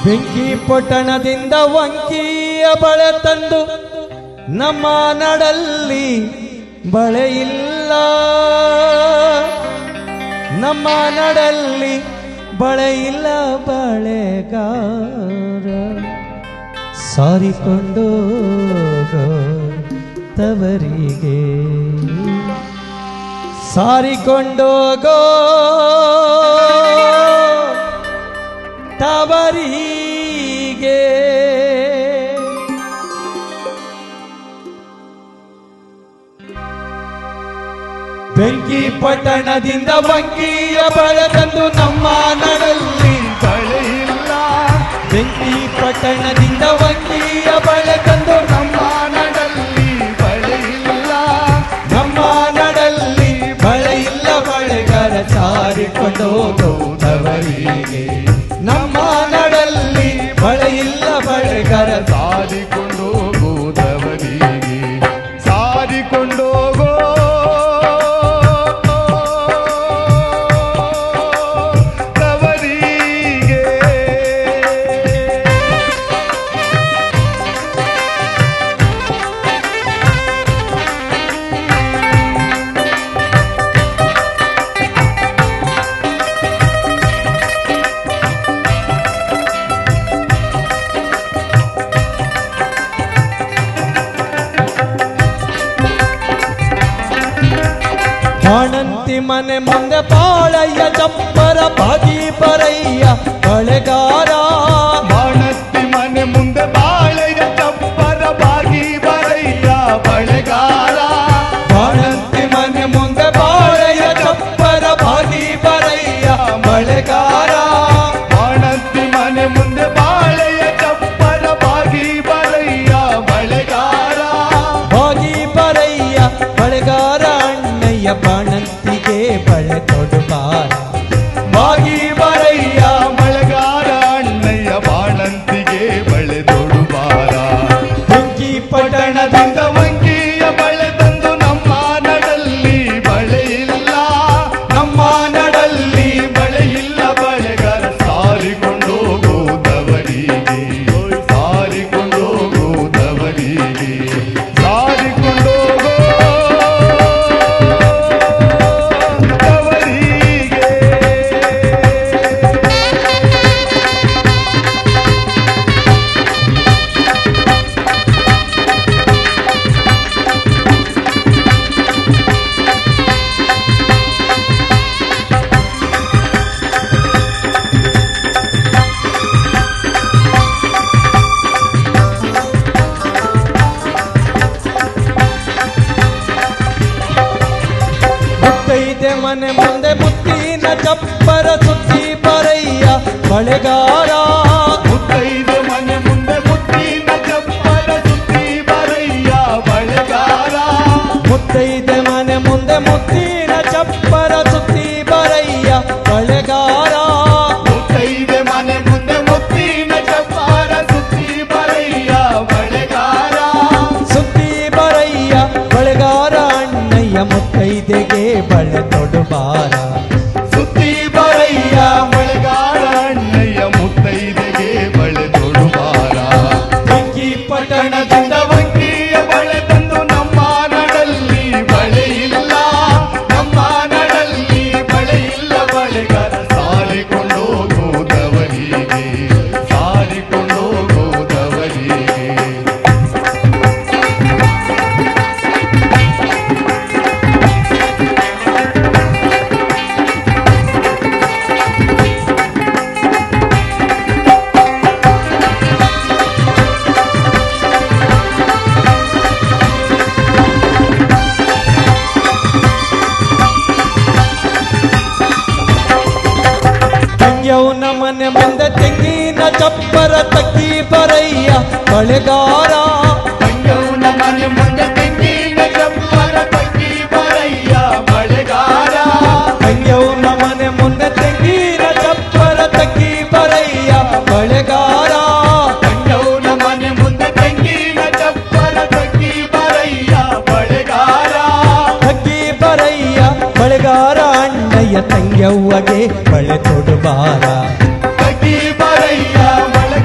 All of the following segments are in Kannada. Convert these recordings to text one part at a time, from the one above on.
ಬೆಂಕಿ ಪೊಟ್ಟಣದಿಂದ ವಂಕಿಯ ಬಳೆ ತಂದು ನಮ್ಮ ನಡಲ್ಲಿ ಬಳೆ ಇಲ್ಲ, ನಮ್ಮ ನಡಲ್ಲಿ ಬಳೆ ಇಲ್ಲ ಬಳೆಗಾರ ಸಾರಿಕೊಂಡು ತವರಿಗೆ ಸಾರಿಕೊಂಡೋಗೋ ತವರಿಗೆ. ಬೆಂಕಿ ಪಟ್ಟಣದಿಂದ ವಂಕಿಯ ಬಳೆ ತಂದು ನಮ್ಮ ನಡಲ್ಲಿ ಬಳೆ ಇಲ್ಲ, ಬೆಂಕಿ ಪಟ್ಟಣದಿಂದ ವಂಕಿಯ ಬಳೆ ತಂದು ನಮ್ಮ ನಡಲ್ಲಿ ಬಳೆ ಇಲ್ಲ, ನಮ್ಮ ನಡಲ್ಲಿ ಬಳೆ ಇಲ್ಲ ಬಳೆಗಾರ ಸಾರಿಕೊಂಡೋಗೋ ತವರಿಗೆ, ನಮ್ಮ ನಡಲ್ಲಿ ಬಳೆ ಇಲ್ಲ ಬಳೆಗಾರ ಸಾರಿಕೊಂಡೋಗೋ ತವರಿಗೆ, ಸಾರಿಕೊಂಡೋಗೋ ತವರಿಗೆ. ಬಾಣಂತಿ ಮನೆ ಮುಂದೆ ಬಾಳಯ್ಯ ಚಪ್ಪರ ಬಾಗಿ ಬರಯ್ಯ ಬಳೆಗಾರ, ಬಾಣಂತಿ ಮನೆ ಮುಂದೆ ಬಾಳೆಯ ಚಪ್ಪರ ಬಾಗಿ ಬರಯ್ಯ ಬಳೆಗಾರ, ಬಾಣಂತಿ ಮನೆ ಮುಂದೆ ಬಾಳಯ್ಯ ಚಪ್ಪರ ಬಾಗಿ ಬರಯ್ಯ ಬಳೆಗಾರ, ಬಾಣಂತಿ ಮನೆ ಮುಂದೆ ಬಾಳೆಯ ಚಪ್ಪರ ಬಾಗಿ ಬರಯ್ಯ ಬಳೆಗಾರ, ಬಾಗಿ ಬರಯ್ಯ ಬಳೆಗಾರ ಅಣ್ಣಯ್ಯ ಬಾಣಂತಿಗೆ ಬಳೆ ಕೊಡುಬಾರ, ಬಾಗಿ ಬರಯ್ಯ ಬಳೆಗಾರ ಅಣ್ಣಯ್ಯ ಬಾಣಂತಿಗೆ ಬಳೆ ತೊಡುಬಾರ. ಬೆಂಕಿ ಪಟ್ಟಣದಿಂದ ವಂಕಿಯ ಬಳೆ ತಂದು ನಮ್ಮ ನಡಲ್ಲಿ ಬಳೆ ಇಲ್ಲ, ನಮ್ಮ ನಡಲ್ಲಿ ಬಳೆ ಇಲ್ಲ ಬಳೆಗಾರ ಸಾರಿಕೊಂಡೋಗೋ ತವರಿಗೆ, ಸಾರಿಕೊಂಡೋಗೋ ತವರಿಗೆ, ಸಾರಿಕೊಂಡೋಗೋ ತವರಿಗೆ. ಮುತ್ತೈದೆ ಮನೆ ಮುಂದೆ ಮುತ್ತಿನ ಚಪ್ಪರ ಸುತ್ತಿ ಬರಯ್ಯ ಬಳೆಗಾರ, ಮುತ್ತೈದೆ ಮನೆ ಮುಂದೆ ಮುತ್ತಿನ ಚಪ್ಪರ ಸುತ್ತಿ ಬರಯ್ಯ ಬಳೆಗಾರ, ಮುತ್ತೈದೆ ಮನೆ ಮುಂದೆ ಮುತ್ತಿನ ಚಪ್ಪರ ಸುತ್ತಿ ಬರಯ್ಯ ಬಳೆಗಾರ, ಮುತ್ತೈದೆ ಮನೆ ಮುಂದೆ ಮುತ್ತಿನ ಚಪ್ಪರ ಸುತ್ತಿ ಬರಯ್ಯ ಬಳೆಗಾರ, ಸುತ್ತಿ ಬರಯ್ಯ ಬಳೆಗಾರ ಅಣ್ಣಯ್ಯ ಮುತ್ತೈದೆಗೆ ಬಳೆ ತೊಡುಬಾರ, ಸುತ್ತಿ ಬರಯ್ಯ ಬಳೆಗಾರ ಅಣ್ಣಯ್ಯ ಮುತ್ತೈದೆಗೆ ಬಳೆ ತೊಡುಬಾರ. ಬೆಂಕಿ ಪಟ್ಟಣದಿಂದ ವಂಕಿಯ ಬಳೆ ತಂದು ನಮ್ಮ ನಡಲ್ಲಿ ಬಳೆ ಇಲ್ಲ, ನಮ್ಮ ನಡಲ್ಲಿ ಬಳೆ ಇಲ್ಲ ಬಳೆಗಾರ ಸಾರಿಕೊಂಡೋಗೋ ತವರಿಗೆ, ಸಾರಿಕೊಂಡೋಗೋ ತವರಿಗೆ. ತಂಗ್ಯವ್ನ ಮನೆ ಮುಂದೆ ತೆಂಗಿನ ಚಪ್ಪರ ತಕ್ಕಿ ಬರಯ್ಯ ಬಳೆಗಾರ, ತಂಗವ್ನ ಮನೆ ಮುಂದೆ ತೆಂಗಿನ ಚಪ್ಪರ ತಕ್ಕಿ ಬರಯ್ಯ ಬಳೆಗಾರ, ತಂಗ್ಯವ್ನ ಮನೆ ಮುಂದೆ ತೆಂಗಿನ ಚಪ್ಪರ ತಕ್ಕಿ ಬರಯ್ಯ ಬಳೆಗಾರ, ತಂಗವ್ನ ಮನೆ ಮುಂದೆ ತೆಂಗಿನ ಚಪ್ಪರ ತಕ್ಕಿ ಬರಯ್ಯ ಬಳೆಗಾರ, ತಕ್ಕಿ ಬರಯ್ಯ ಬಳೆಗಾರ ಅಣ್ಣಯ್ಯ ತಂಗ್ಯವ್ವಗೆ ಬಳೆ ತೊಡುಬಾರ, ತಕ್ಕಿ ಬರಯ್ಯ ಬಳೆಗಾರ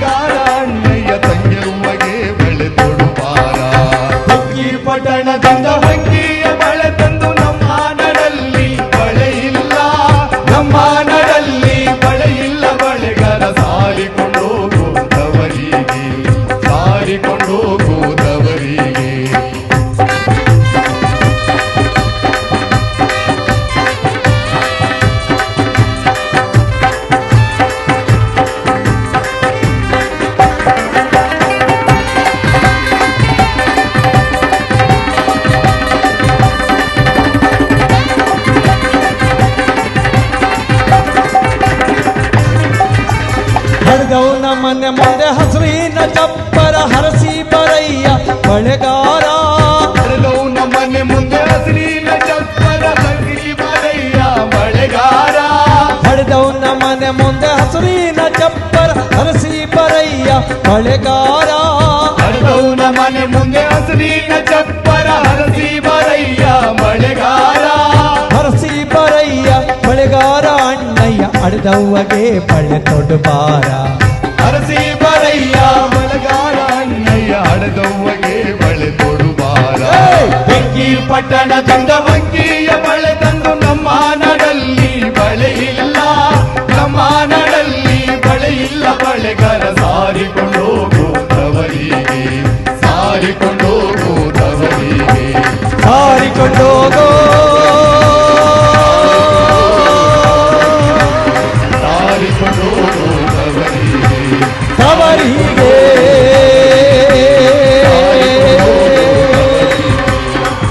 ಮನೆ ಮುಂದೆ ಹಸುರಿನ ಚಪ್ಪರ ಹರಸಿ ಬರಯ್ಯ ಬಳೆಗಾರ ಹರಿದವನ ಮನೆ ಮುಂದೆ ಹಸಿರಿನ ಚಪ್ಪರ ಹರಸಿ ಬರಯ್ಯ ಬಳೆಗಾರ ಹರಿದವನ ಮನೆ ಮುಂದೆ ಹಸುರಿನ ಚಪ್ಪರ ಹರಸಿ ಬರಯ್ಯ ಬಳೆಗಾರ ಹರಿದವನ ಮನೆ ಮುಂದೆ ಹಸಿರಿನ ಚಪ್ಪರ ಹರಸಿ ಬರಯ್ಯ ಬಳೆಗಾರ ಹರಸಿ ಬರಯ್ಯ ಬಳೆಗಾರ ಅಣ್ಣಯ್ಯ ಅಡ್ದವ್ವಗೆ ಬಳೆ ತೊಡಬಾರ ಹರಸಿ ಬರಯ್ಯ ಬಳೆಗಾರ ಅಣ್ಣಯ್ಯ ಹಡದವ್ವಗೆ ಬಳೆ ತೊಡುಬಾರ ಬೆಂಕಿ ಪಟ್ಟಣದಿಂದ ಬಂಕಿಯ ಬಳೆ ತಂದು ನಮ್ಮ ನಡಲ್ಲಿ ಬಳೆ ಇಲ್ಲ ನಮ್ಮ ನಡಲ್ಲಿ ಬಳೆ ಇಲ್ಲ ಬಳೆಗಾರ ಸಾರಿಕೊಂಡು ಹೋಗುತ್ತವರಿಗೆ ಸಾರಿಕೊಂಡು ಹೋಗುತ್ತವರಿಗೆ ಹಾರಿಕೊಂಡೋಗೋ ಸಾರಿಕೊಂಡು ಹೋಗುತ್ತವರಿಗೆ ತವರಿಗೆ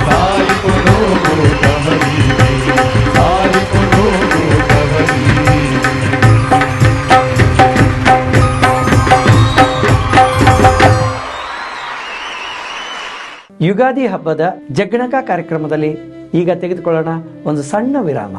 ಸಾರಿಕೊಂಡು ಹೋಗುತ್ತವರಿಗೆ ಸಾರಿಕೊಂಡು ಹೋಗುತ್ತವರಿಗೆ ಯುಗಾದಿ ಹಬ್ಬದ ಜಗ್ಗಣಕ ಕಾರ್ಯಕ್ರಮದಲ್ಲಿ ಈಗ ತೆಗೆದುಕೊಳ್ಳೋಣ ಒಂದು ಸಣ್ಣ ವಿರಾಮ.